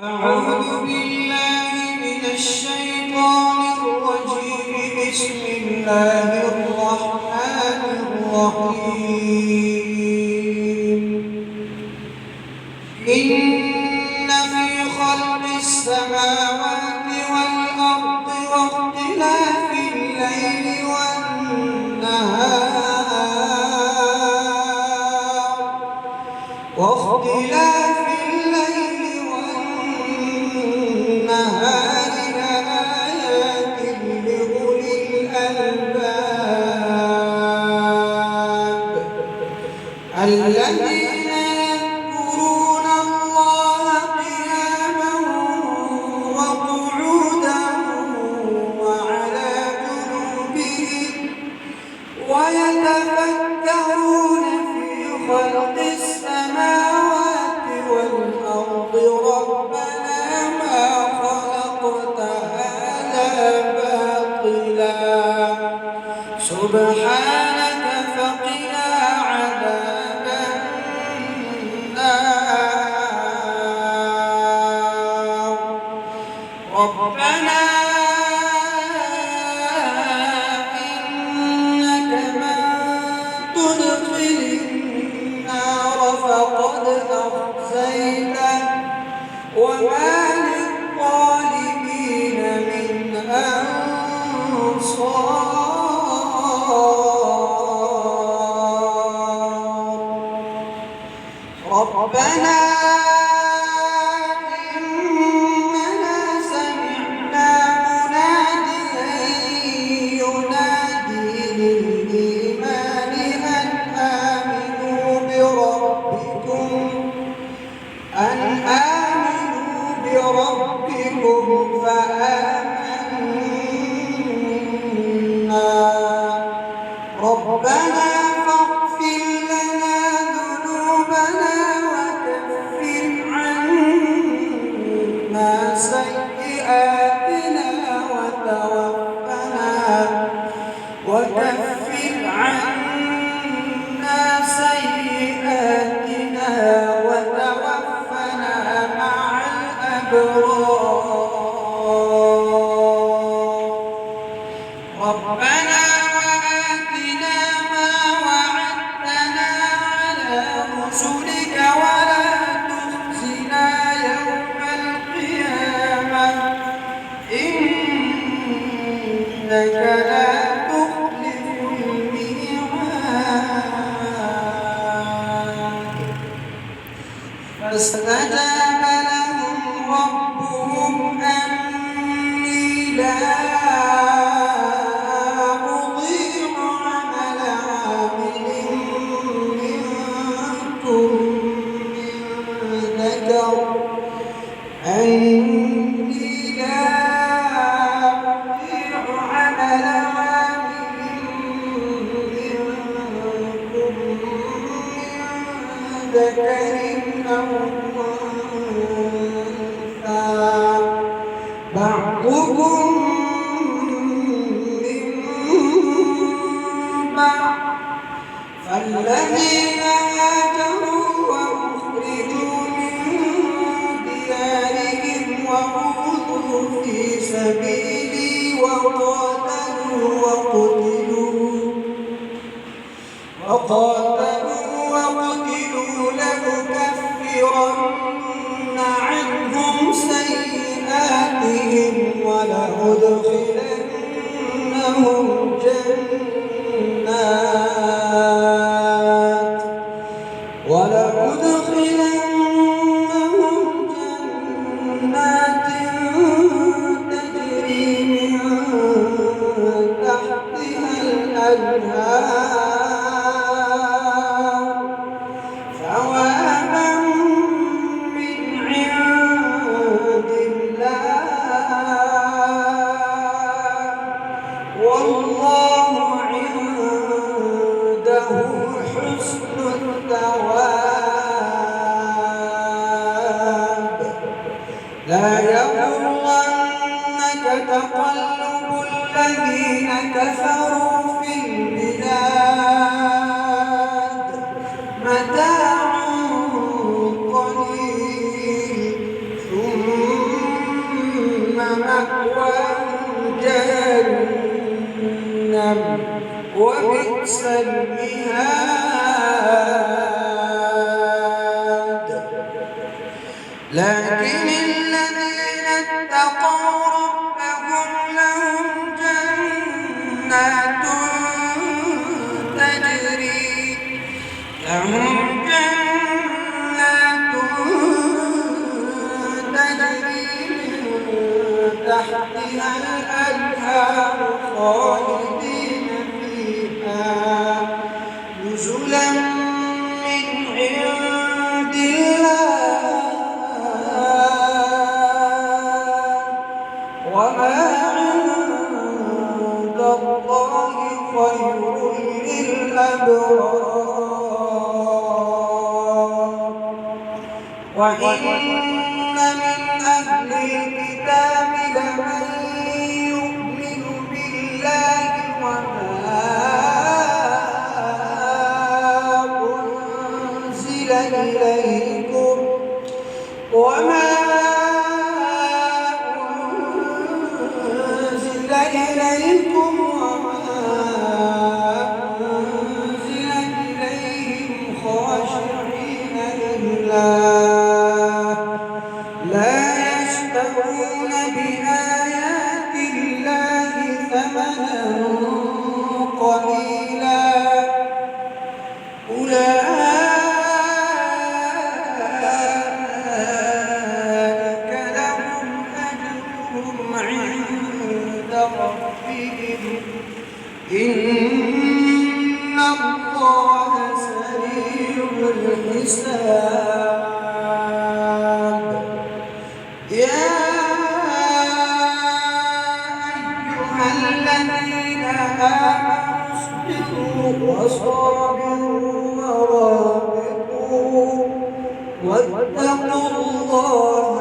أعوذ بالله من الشيطان الرجيم. بسم الله الرحمن الرحيم. إن في خلق السماوات والأرض واختلاف الليل لآيات لأولي الألباب الذين يذكرون الله قياما وقعودا وعلى جنوبهم ويتفكرون في خلق السماوات والأرض ربنا ما خلقت هذا باطلا سبحانك فقنا عذاب النار. ربنا إنك من تدخل النار فقد أخزيته وما للظالمين من أنصار. ربنا إننا سمعنا مناديا ينادي للإيمان أن آمنوا بربكم فآمنا. ربنا فاغفر لنا ذنوبنا وكفر عنا سيئاتنا وتوفنا مع الأبرار. ربنا وآتنا ما وعدتنا على رسلك ولا تخزنا يوم القيامة إنك لا تخلف الميعاد. فاستجاب لهم ربهم أني لا أضيع عمل عامل منكم من ذكر ذكر أو أنثى بعضكم من بعض. فالذين هاجروا وأخرجوا من ديارهم وأوذوا في سبيلي وقاتلوا وقتلوا لنكفرن عنهم سيئاتهم ولأدخلنهم جنات تجري من تحتها الأنهار ثوابا من عند الله والله عنده حسن الثواب. لا يغرنك تقلب الذين كفروا في البلاد متاع قليل ثم مأواهم جهنم وبئس المهاد لكن الذين اتقوا ربهم لهم جنات تجري تحتها الأنهار خالدين فيها نزلا من عند الله وما عند الله خير للأبرار وإن من أهل الكتاب لمن يؤمن بالله وما أنزل إليكم وما أنزل إليهم خاشعين لله لا يشترون بآيات الله ثمنا قليلا أولئك لهم أجرهم عند ربهم إن الله سريع الحساب يا أيها الذين آمنوا اصبروا وصابروا ورابطوا واتقوا الله